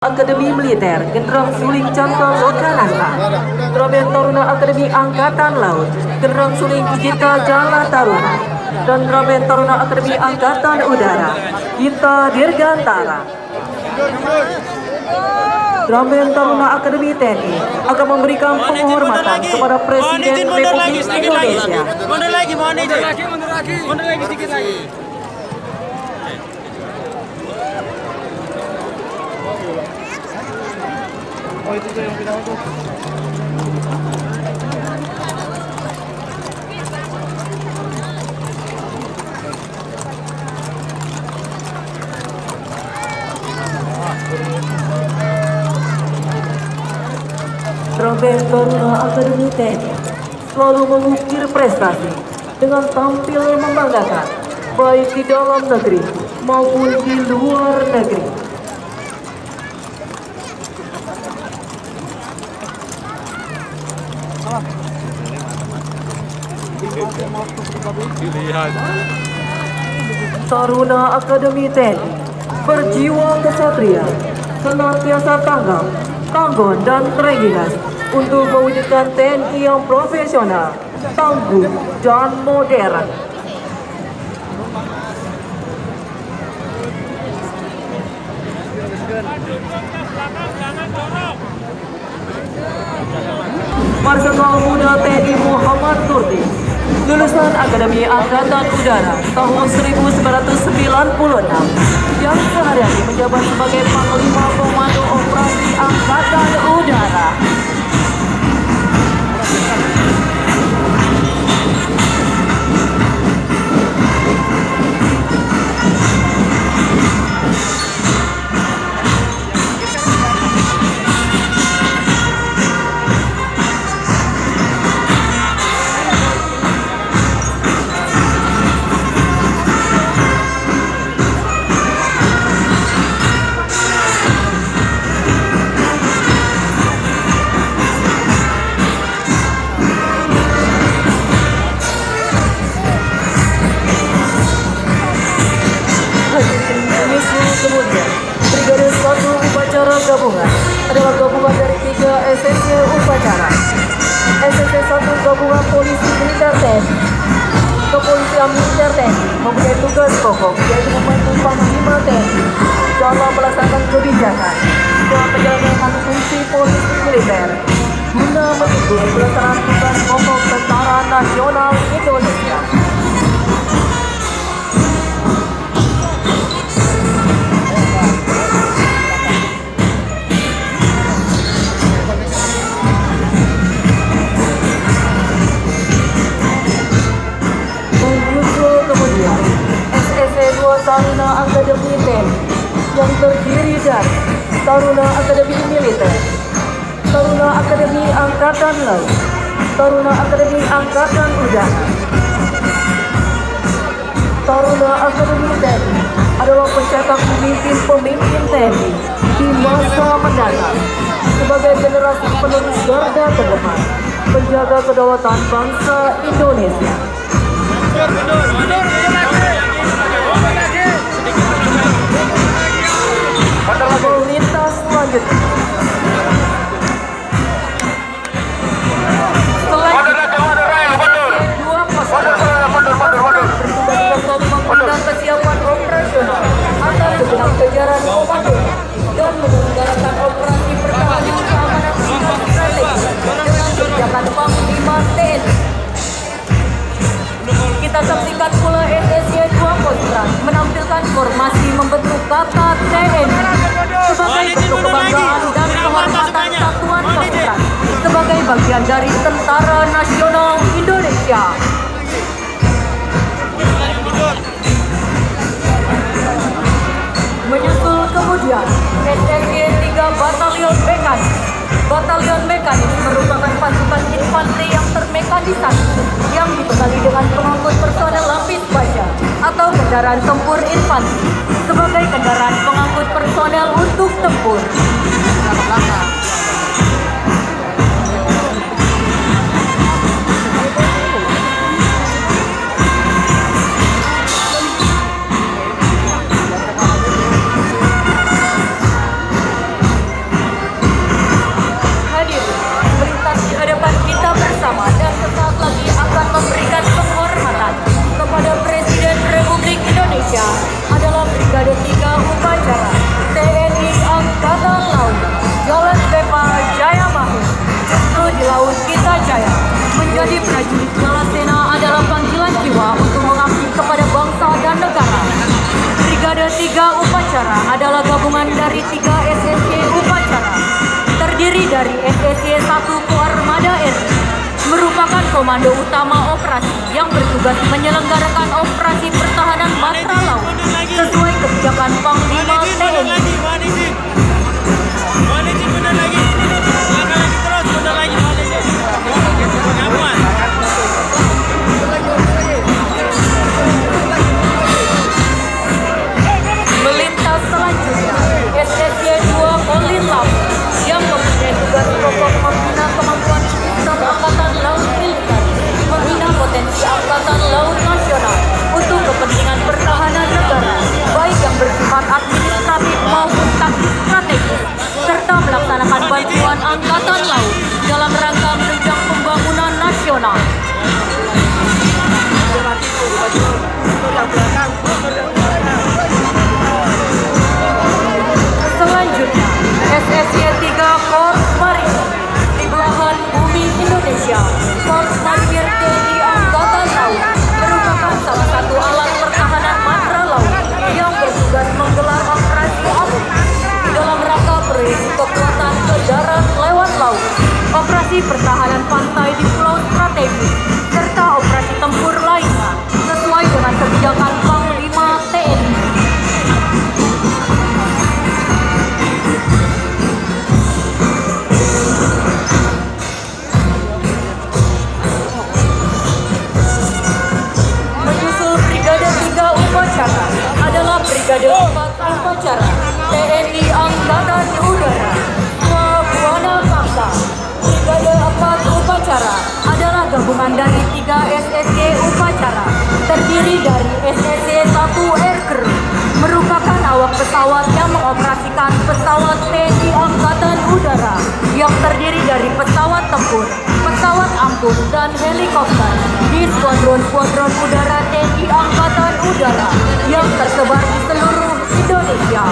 Akademi Militer Genderang Suling Contoh Lokananta, Troben Taruna Akademi Angkatan Laut Genderang Suling Ujita Jala Taruna, dan Troben Taruna Akademi Angkatan Udara Gita Dirgantara. Troben Taruna Akademi TNI akan memberikan penghormatan kepada Presiden Republik Indonesia. Mundur lagi sedikit lagi. Oh, itu tuh yang final tuh. Troben Taruna Akademi TNI selalu mengukir prestasi dengan tampil membanggakan, baik di dalam negeri maupun di luar negeri. Taruna Akademi TNI berjiwa kesatria, senantiasa tanggap, tangguh dan tereginas untuk mewujudkan TNI yang profesional, tangguh dan modern. Marsikal Muda TNI Muhammad Nurdi, lulusan Akademi Angkatan Udara tahun 1996, yang sehari-hari menjabat sebagai Panglima Komando Operasi Angkatan Udara. Kemudian, Brigade 1 Upacara Gabungan adalah gabungan dari 3 SSC Upacara. SSC 1 Gabungan Polisi Militer TNI. Kepolisian Militer TNI mempunyai tugas pokok yaitu membantu Panglima TNI dalam melaksanakan kebijakan dan menjalankan fungsi polisi militer guna mendukung pelaksanaan tugas pokok Tentara Nasional Indonesia. Taruna Akademi TNI yang terdiri dari Taruna Akademi Militer, Taruna Akademi Angkatan Laut, Taruna Akademi Angkatan Udara. Taruna Akademi TNI adalah pencetak pemimpin-pemimpin TNI di masa mendatang sebagai generasi penerus garda terdepan penjaga kedaulatan bangsa Indonesia. Lintas selanjutnya. Bertugas kesiapan operasional atas segenap jajaran komando dan menyelenggarakan operasi pertahanan keamanan strategis dengan kebijakan Panglima TNI. Kita saksikan pula SSC 2 Kostrad menampilkan formasi membentuk kata TNI sebagai bentuk kebanggaan dan penghormatan Satuan Kostrad sebagai bagian dari Tentara Nasional Indonesia. Menyusul kemudian SSC 3 Batalion Mekanis. Batalion Mekanis merupakan pasukan infanteri yang termekanisasi yang dibekali dengan pengangkut personel lapis baja atau kendaraan tempur infanteri sebagai kendaraan pengangkut personel untuk tempur. Komando Utama Operasi yang bertugas menyelenggarakan operasi pertahanan matra laut sesuai kebijakan Panglima TNI. Melintas selanjutnya, SSY 2 Kolin Laut yang mempunyai tugas pokok membina kemampuan sistem Angkatan Laut Militer, membina potensi Angkatan Laut Nasional untuk kepentingan pertahanan negara, baik yang bersifat administratif maupun taktis strategis, serta melaksanakan bantuan Angkatan Laut dalam rangka menunjang pembangunan nasional. Selanjutnya, SSY 3 Korps Marinir di belahan bumi Indonesia. Korps Marinir TNI Angkatan Laut merupakan salah satu alat pertahanan matra laut yang bertugas menggelar operasi ASI dalam rangka proyeksi kekuatan ke darat lewat laut, operasi pertahanan pantai di pulau strategis, serta operasi tempur lainnya sesuai dengan kebijakan Panglima TNI. Menyusul Brigade 3 Upacara adalah Brigade 4 Upacara TNI Angkatan Udara Buana Paksa. Brigade 4 Upacara adalah gabungan dari 3 SSY Upacara terdiri dari SSY 1 Aircrew merupakan awak pesawat yang mengoperasikan pesawat TNI Angkatan Udara yang terdiri dari pesawat tempur, pesawat angkut, dan helikopter di skuadron-skuadron udara TNI Angkatan Udara yang tersebar di seluruh Indonesia.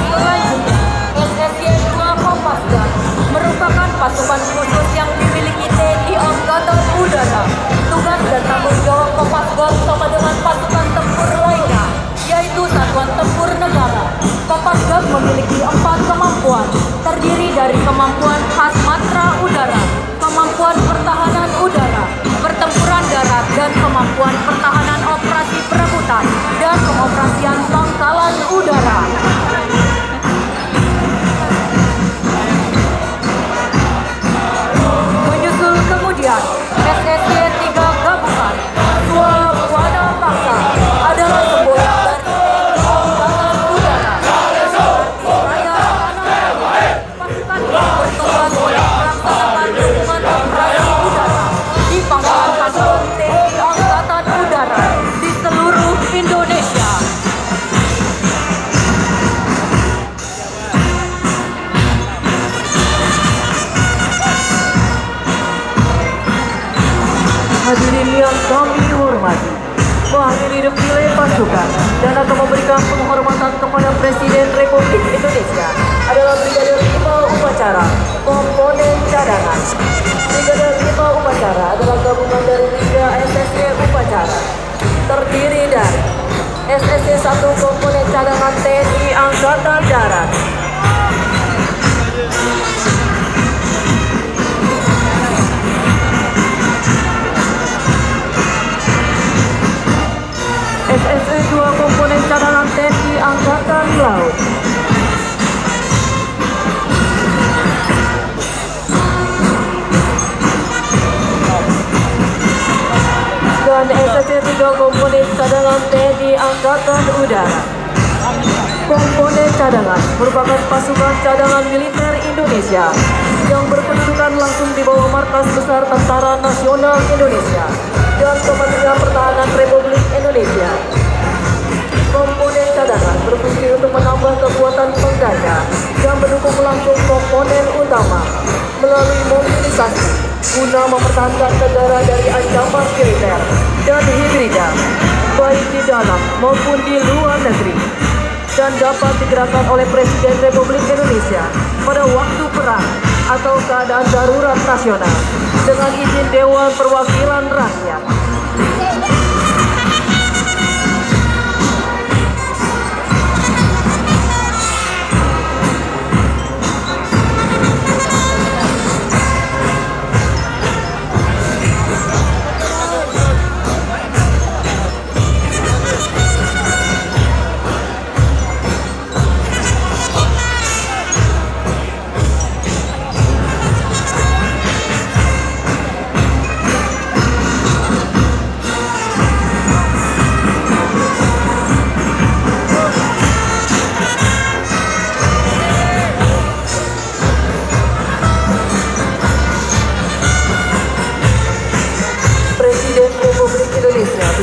Selanjutnya, SSY 2 Kopasgat merupakan pasukan khusus yang dimiliki TNI Angkatan Udara. Tugas dan tanggung jawab Kopasgat sama dengan pasukan tempur lainnya, yaitu Satuan Tempur Negara. Kopasgat memiliki 4 kemampuan, terdiri dari kemampuan khas matra udara, kemampuan pertahanan udara, pertempuran darat, dan kemampuan pertahanan operasi perebutan dan pengoperasian pangkalan udara. Menyusul kemudian, SSY 3 Gabungan Buana Paksa adalah semboyan dari Angkatan Udara. Raya pasukan yang bertugas melaksanakan dukungan operasi udara di pangkalan pasukan TNI Angkatan Udara di seluruh Indonesia. Hadirin yang kami hormati, mengakhiri defile pasukan dan akan memberikan penghormatan kepada Presiden Republik Indonesia adalah Brigade 5 Upacara Komponen Cadangan. Brigade 5 Upacara adalah gabungan dari 3 SSY Upacara terdiri dari SSY 1 Komponen Cadangan TNI Angkatan Darat, SSY 2 Komponen Cadangan TNI Angkatan Laut, dan SSY 3 Komponen Cadangan TNI Angkatan Udara. Komponen cadangan merupakan pasukan cadangan militer Indonesia yang berkedudukan langsung di bawah Markas Besar Tentara Nasional Indonesia dan Kementerian Pertahanan Republik Indonesia. Komponen cadangan berfungsi untuk menambah kekuatan pengganda dan mendukung langsung komponen utama melalui mobilisasi guna mempertahankan negara dari ancaman militer dan hibrida baik di dalam maupun di luar negeri, dan dapat digerakkan oleh Presiden Republik Indonesia pada waktu perang atau keadaan darurat nasional dengan izin Dewan Perwakilan Rakyat.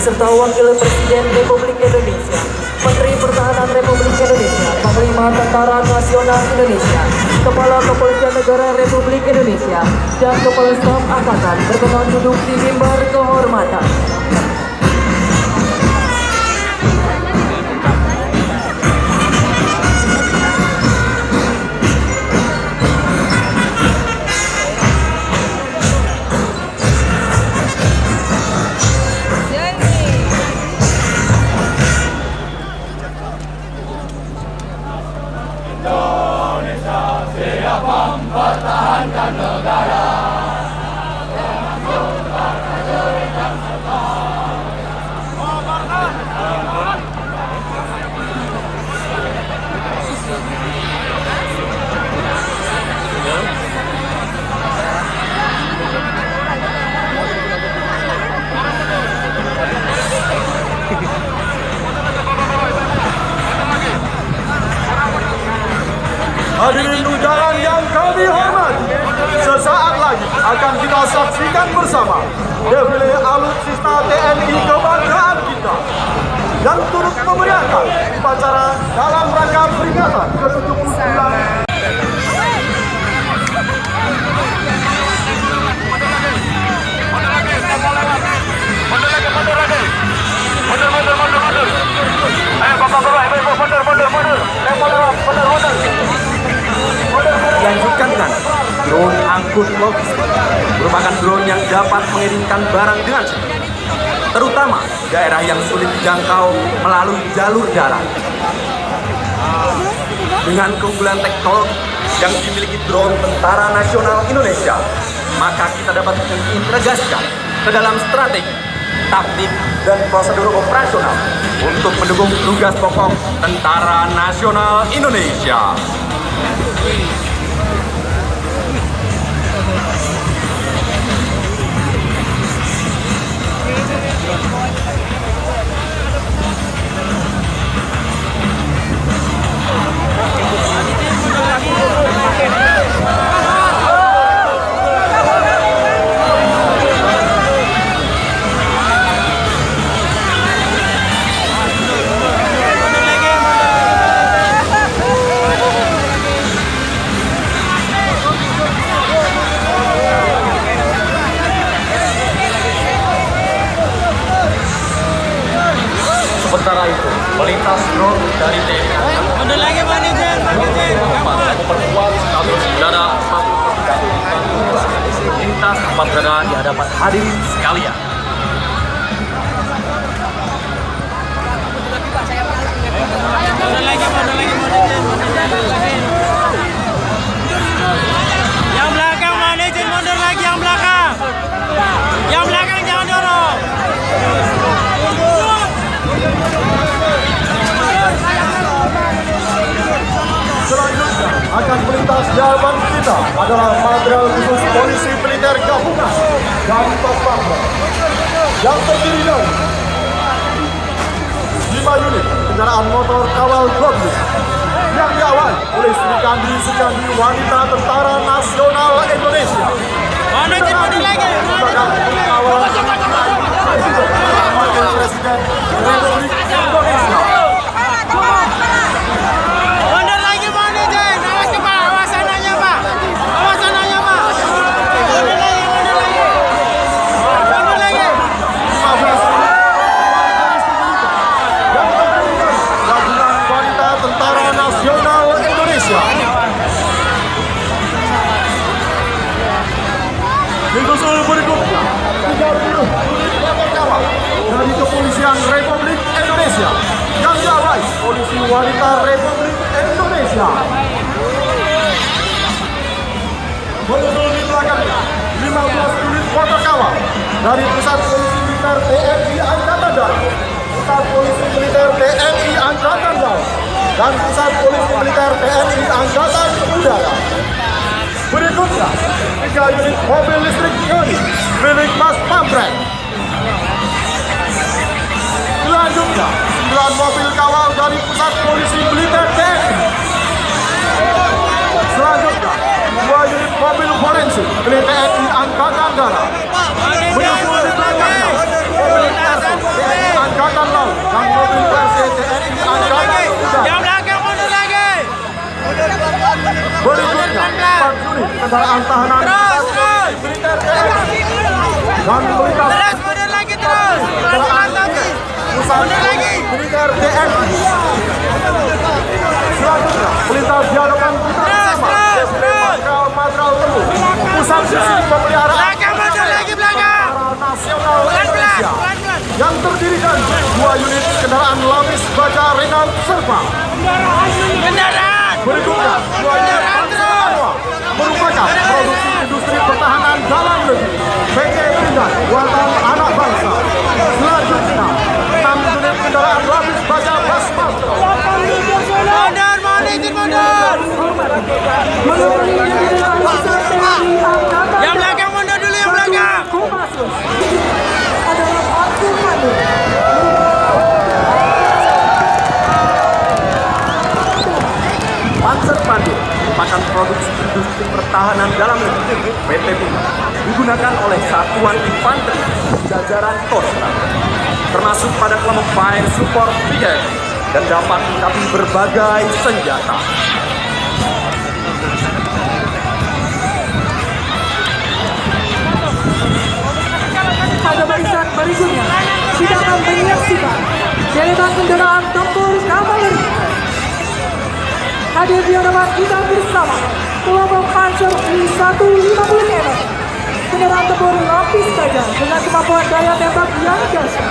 beserta Wakil Presiden Republik Indonesia, Menteri Pertahanan Republik Indonesia, Panglima Tentara Nasional Indonesia, Kepala Kepolisian Negara Republik Indonesia, dan Kepala Staf Angkatan berkenan duduk di mimbar kehormatan. Hadirin undangan yang kami hormati, sesaat lagi akan kita saksikan bersama defile alutsista TNI kebanggaan kita yang turut memeriahkan upacara dalam rangka peringatan ke-79. Dilanjutkan dengan drone angkut logistik, merupakan drone yang dapat mengirimkan barang dengan cepat, terutama daerah yang sulit dijangkau melalui jalur darat. Dengan keunggulan teknologi yang dimiliki drone Tentara Nasional Indonesia, maka kita dapat mengintegrasikan ke dalam strategi, taktik, dan prosedur operasional untuk mendukung tugas pokok Tentara Nasional Indonesia. Sementara itu, melintas drone dari TNI Mundur lagi, manajer. memperkuat status udara lintas tempat berada di hadapan hadirin sekalian. Mundur lagi, manajer. Yang belakang, manajer, mundur lagi yang belakang. Yang belakang jangan dorong. Selanjutnya akan melintas di hadapan kita adalah material khusus polisi militer gabungan dari Paspamres yang terdiri dari 5 unit kendaraan motor kawal Goblin yang diawali oleh Sri Kandi Sukandi, wanita Tentara Nasional Indonesia. Manajer, mundur lagi. Merupakan kawal Wakil Presiden Republik Indonesia. Mundur lagi, manajer. Awas ke Pak, awas sananya, Pak. Awas sananya, Pak. Mundur lagi. Mundur lagi. 15 yang terdiri dari gabungan wanita Tentara Nasional Indonesia. Disusul berikutnya 30 unit motor kawal dari Kepolisian Republik Indonesia yang diawali Polisi Wanita Republik Indonesia. Menyusul di belakangnya 15 unit motor kawal dari Pusat Polisi Militer TNI Angkatan Darat, Pusat Polisi Militer TNI Angkatan Darat, dan Pusat Polisi Militer TNI Angkatan Udara. Berikutnya 3 unit mobil listrik unit milik Paspamres. Selanjutnya 9 mobil kawal dari Pusat Polisi Militer TNI. Selanjutnya 2 unit mobil forensik milik TNI Angkatan Darat. Menyusul di belakangnya mobil TNI Angkatan Laut dan mobil versi TNI Angkatan Udara. Yang belakang mundur lagi. Berikutnya, 4 unit kendaraan tahanan Terus. militer TNI dan melintas Terus mundur lagi terus. Pelan-pelan tapi. pusat Mundur lagi. militer TNI. Selanjutnya, melintas di hadapan kita bersama Terus. Madral Temu, pusat sisi pemeliharaan Belakang mundur lagi belakang. nasional Pelan-pelan. Indonesia Pelan-pelan. yang terdiri dari 2 unit kendaraan lapis baja Renault Serva. Kendaraan. Berikutnya, 2 unit Panzer Anwa merupakan produksi industri pertahanan dalam negeri PT Pindad buatan anak bangsa. Selanjutnya, 6 unit kendaraan lapis baja Basmastro. Mundur, mohon izin mundur. Yang belakang mundur dulu, yang belakang. adalah Abdul Madu. Panzer Pandu merupakan produksi industri pertahanan dalam negeri PT Pindad, digunakan oleh satuan infanteri jajaran Kostrad, termasuk pada kelompok Fire Support Brigade dan dapat melengkapi berbagai senjata. Pada barisan berikutnya, kita akan menyaksikan deretan kendaraan tempur kavaleri. Hadir di hadapan kita bersama kelompok Panzer I-150M, kendaraan tempur lapis baja dengan kemampuan daya tembak yang dahsyat.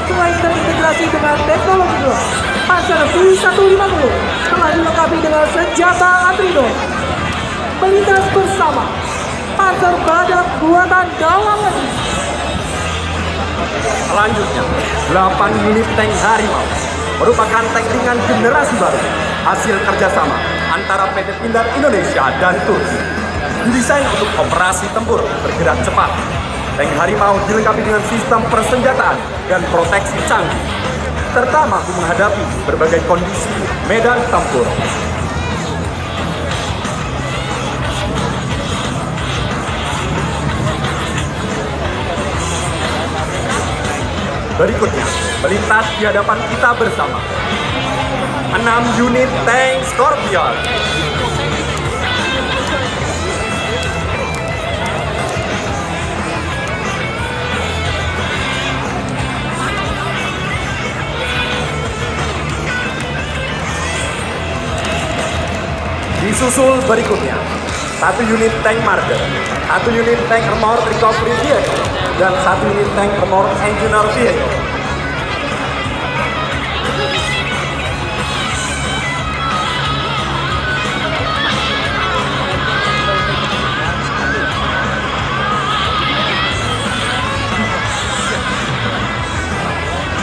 Selain terintegrasi dengan teknologi luar, Panzer I-150 telah dilengkapi dengan senjata anti-drone. Melintas bersama Panzer Badak buatan dalam negeri. Selanjutnya, 8 unit tank Harimau merupakan tank ringan generasi baru hasil kerjasama antara PT Pindad Indonesia dan Turki. Didesain untuk operasi tempur bergerak cepat. Tank Harimau dilengkapi dengan sistem persenjataan dan proteksi canggih, serta mampu menghadapi berbagai kondisi medan tempur. Berikutnya, melintas di hadapan kita bersama 6 unit tank Scorpion. Disusul berikutnya 1 unit tank Marder, 1 unit tank Armored Recovery Vehicle, dan 1 unit tank Armored Engineer Vehicle.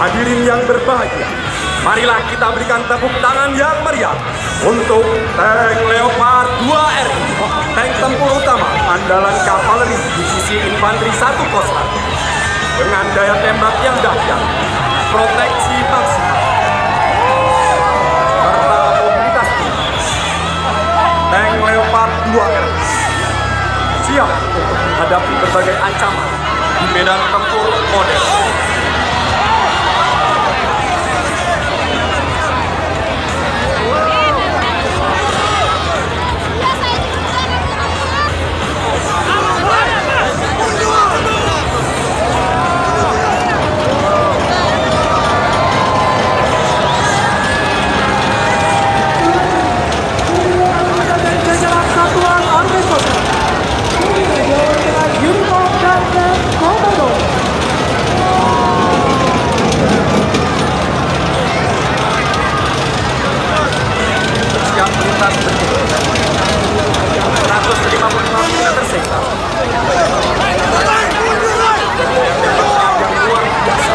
Hadirin yang berbahagia, marilah kita berikan tepuk tangan yang meriah untuk tank Leopard 2RI, tank tempur utama andalan kavaleri divisi infanteri 1 Kostrad, dengan daya tembak yang dahsyat, proteksi maksimal, serta mobilitas tinggi. Tank Leopard 2RI siap untuk menghadapi berbagai ancaman di medan tempur modern. Jajaran Satuan Army Kostrad dengan uniform dan komando. Siap melintas berikut 155 meter sektor. Yang luar biasa.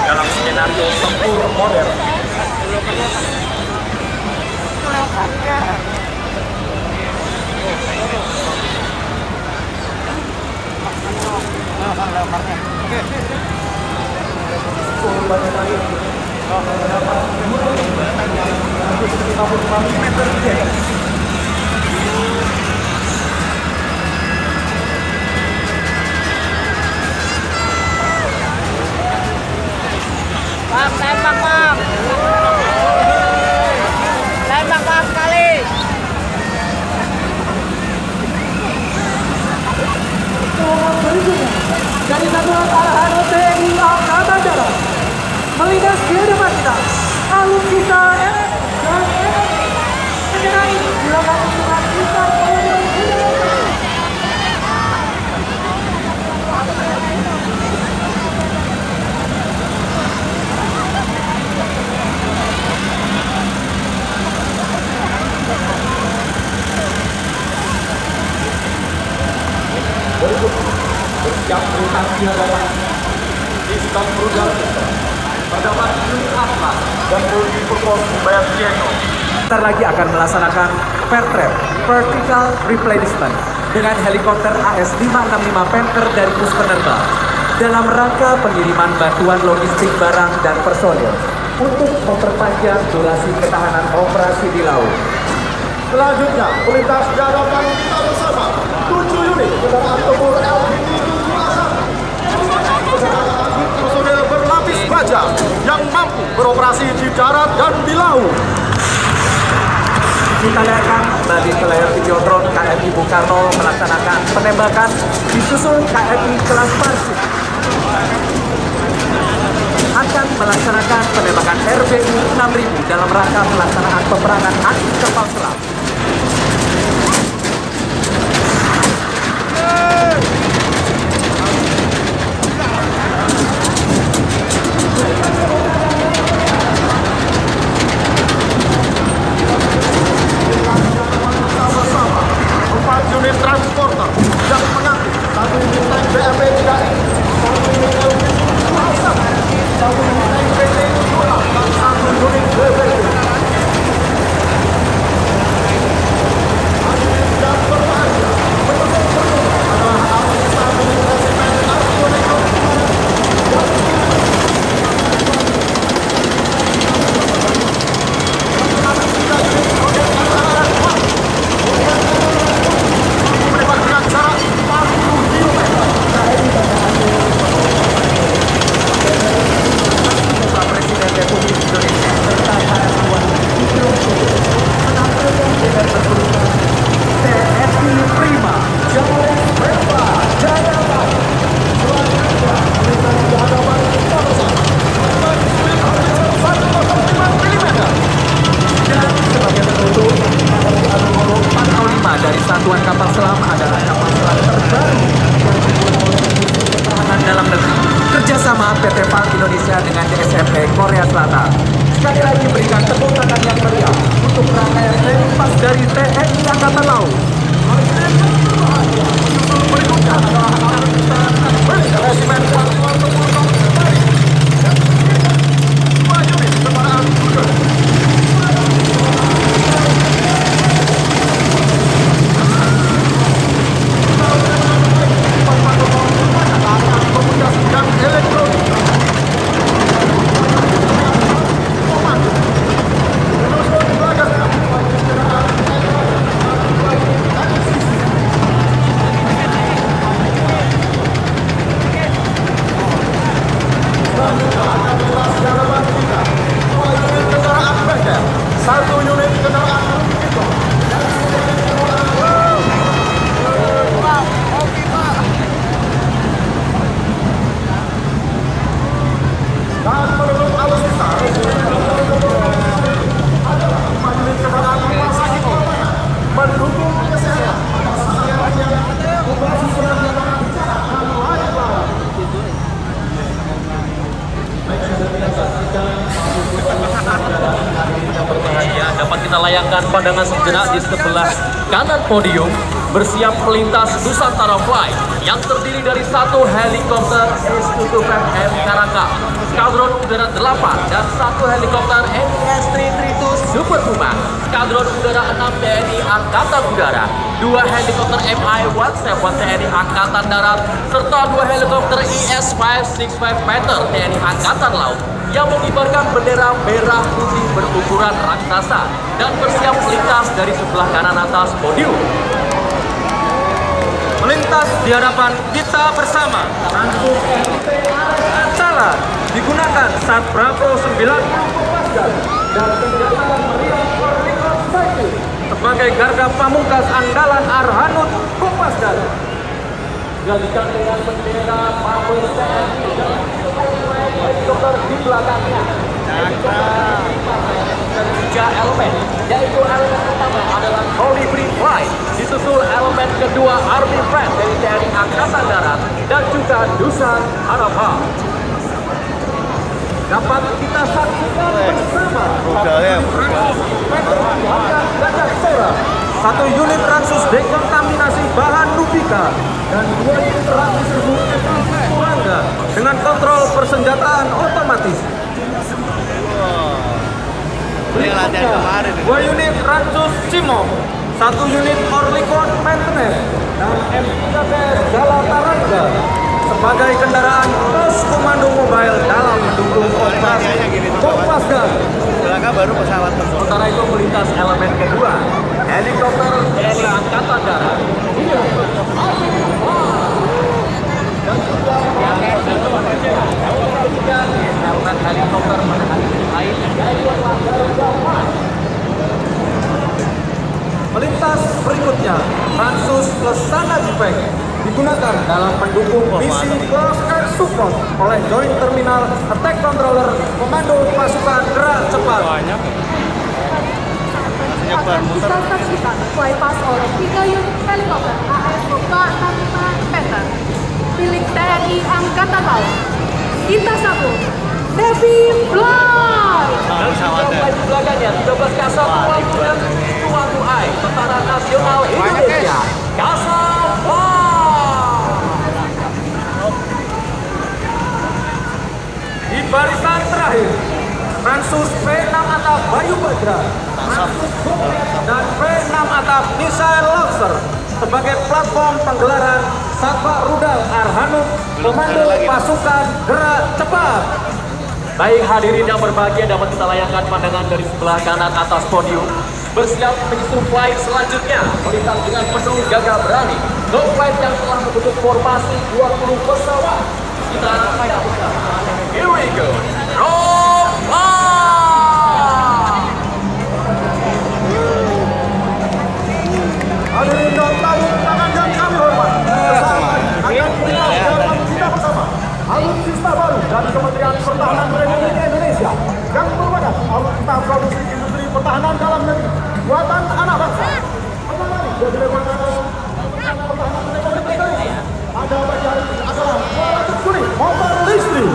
Dalam skenario tempur modern. Bang, tembak bang. Tembak bang sekali. Berikutnya dari Satuan Arhanud TNI Angkatan Darat melintas di depan kita alutsista RF dan RF mengenai silakan untuk kita Bersiap melintas di hadapan Diskom Rudal terdapat unit Atlas dan multi-purpose Bayar Piano. Bentar lagi akan melaksanakan Fairtrap Vertical Replacement dengan helikopter AS-565 Panther dari Pus Penerbang dalam rangka pengiriman bantuan logistik barang dan personil untuk memperpanjang durasi ketahanan operasi di laut. Selanjutnya, melintas di hadapan kita bersama 7 unit kendaraan tempur LPD 7A1. Kendaraan personil berlapis baja yang mampu beroperasi di darat dan di laut. Kita lihatkan dari layar videotron KRI Bung Karno melaksanakan penembakan disusul KRI kelas Parsik akan melaksanakan penembakan RBU 6000 dalam rangka pelaksanaan peperangan anti kapal selam. Bersama 4 unit transporter yang mengangkut 1 unit tank BMP 3I, 1 unit LPD 2A1, 1 unit tank PT 2A, dan 1 unit BBT. Unit yang berbahagia menutup penuh adalah alutsista milik Resimen Argonegro menembak dengan jarak 40 km. Bapak Presiden Republik Indonesia serta para tuan menampilkan dengan berpelukan TNI Prima Jawab Berpa Jayapati. Selanjutnya, melintas di hadapan kita bersama 105 mm. Dan sebagai penutup, Anu 405 dari Satuan Kapal Selam adalah kapal selam terbaru yang dibuat oleh Divisi Pertahanan Dalam Negeri kerjasama PT PAL Indonesia dengan DSMP Korea Selatan. Sekali lagi berikan tepuk tangan yang meriah untuk rangkaian training pas dari TNI Angkatan Laut. Berikutnya adalah alutsista milik Resimen Satuan Tempur Tongkang Bali yang terdiri dari 2 unit kendaraan kuda. Komunikasi dan elektronik. Komando. Menyusul di belakangnya kendaraan selanjutnya akan melintas di hadapan kita 2 unit kendaraan Beker, 1 unit kendaraan Rubicon, dan 1 unit kendaraan dan menurut alutsista adalah 5 unit kendaraan rumah sakit Korban mendukung kesehatan yang operasi penanganan bencana dan lain-lain. Ya, dapat kita layangkan pandangan sejenak di sebelah kanan podium bersiap melintas Nusantara Flight yang terdiri dari 1 helikopter S-25M Karaka, Skadron Udara 8 dan 1 helikopter NES 332 Super Puma, Skadron Udara 6 TNI Angkatan Udara, 2 helikopter Mi-17 TNI Angkatan Darat, serta 2 helikopter IS-565 Panther TNI Angkatan Laut yang mengibarkan bendera merah putih berukuran raksasa dan bersiap melintas dari sebelah kanan atas podium. Melintas di hadapan kita bersama. Acara digunakan saat Bravo 90 dan senjata meriam sebagai garda pamungkas andalan Arhanud Kopasgat. Digantikan dengan bendera Mabes TNI dan helikopter di belakangnya. Dan 3 elemen, yaitu elemen pertama adalah Colibri Flight, disusul elemen kedua Army Friend dari TNI Angkatan Darat dan juga Dusan Harapan. Dapat kita saksikan bersama satu unit Ransus dekontaminasi bahan Nubika dan 2 unit Ransus Turangga dengan kontrol persenjataan otomatis. Berikutnya 2 unit Ransus Cimo, 1 unit Orlikon Maintenance dan M3PS Galataranga sebagai kendaraan pos komando mobile dalam mendukung operasi Kopasgat. Baru pesawat Sementara itu melintas elemen kedua, helikopter TNI Angkatan Darat. Dan juga elemen helikopter lain melintas berikutnya, Ransus Lesana Jipek digunakan dalam mendukung misi Close Air Support oleh Joint Terminal Attack Controller Komando Pasukan Gerak Cepat. Akan kita saksikan flypass oleh 3 unit helikopter AS-45 Panther milik TNI Angkatan Laut. Kita sambut Navy Flight. Dan juga di belakangnya 13 Kasal dan 2 Tentara Nasional Indonesia. Kasal di barisan terakhir, Ransus P6 Atap Bayu Badra, Ransus Gomez dan P6 Atap Misail Lancer sebagai platform penggelaran Satwa Rudal Arhanud Komando Pasukan Gerak Cepat. Baik hadirin yang berbahagia, dapat kita layangkan pandangan dari sebelah kanan atas podium. Bersiap menyusul flight selanjutnya, melintas dengan penuh gagah berani. Go flight yang telah membentuk formasi 20 pesawat. Kita saksikan. Here we go. Roll flight! Hadirin dan tamu undangan yang kami hormati, sesaat lagi akan berikan jawaban kita bersama alutsista baru dari Kementerian Pertahanan Republik Indonesia yang merupakan alutsista produksi industri pertahanan dalam negeri buatan anak bangsa. Menangani Departemen Pertahanan Republik Indonesia pada pagi hari ini adalah 200 unit motor listrik.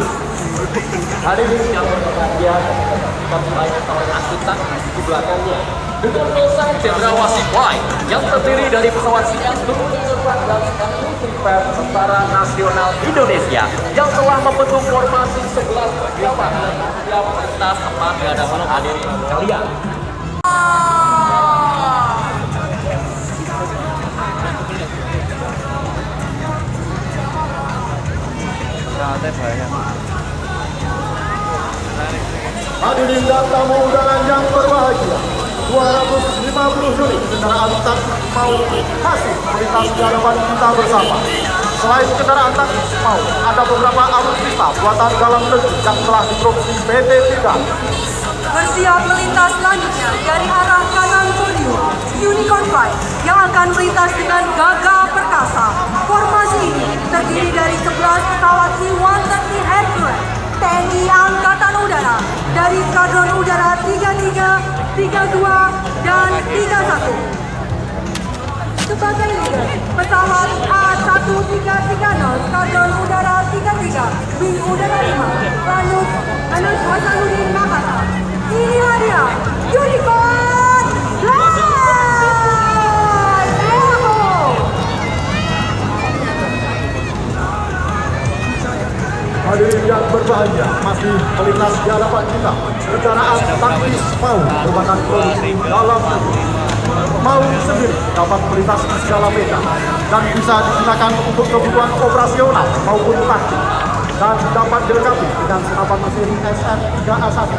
Hadirin yang berbahagia, kita mulai oleh angkutan di belakangnya dengan desain cendrawasih flight yang terdiri dari pesawat CS-24 dan S-35 Tentara Nasional Indonesia yang telah membentuk formasi 11 pejabat dan siap melintas tepat di hadapan hadirin sekalian. Hadirin dan tamu undangan yang berbahagia, 250 unit kendaraan taktis maut hasil melintas di hadapan kita bersama. Selain kendaraan taktis maut, ada beberapa alutsista buatan dalam negeri yang telah diproduksi PT Tiga. Bersiap melintas selanjutnya dari arah kanan podium, Unicorn Flight yang akan melintas dengan gagah perkasa. Formasi ini terdiri dari 11 pesawat C-130 Hercules TNI Angkatan Udara dari Skadron Udara 33, 32, dan 31. Sebagai leader, pesawat A1330 Skadron Udara 33, Wing Udara 5, Ranus Hasanuddin Makassar. Inilah dia, Unicorn Flight! Hadirin yang berbahagia, berbahaya masih melintas di hadapan kita. Kendaraan taktis MAU merupakan produksi dalam negeri. MAU sendiri dapat melintas di segala medan dan bisa digunakan untuk kebutuhan operasional maupun taktik, dan dapat dilengkapi dengan senapan mesin SR3A1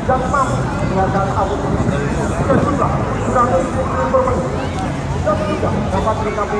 yang mampu mengeluarkan amunisi dan juga sudah berpenuh, dan juga dapat dilengkapi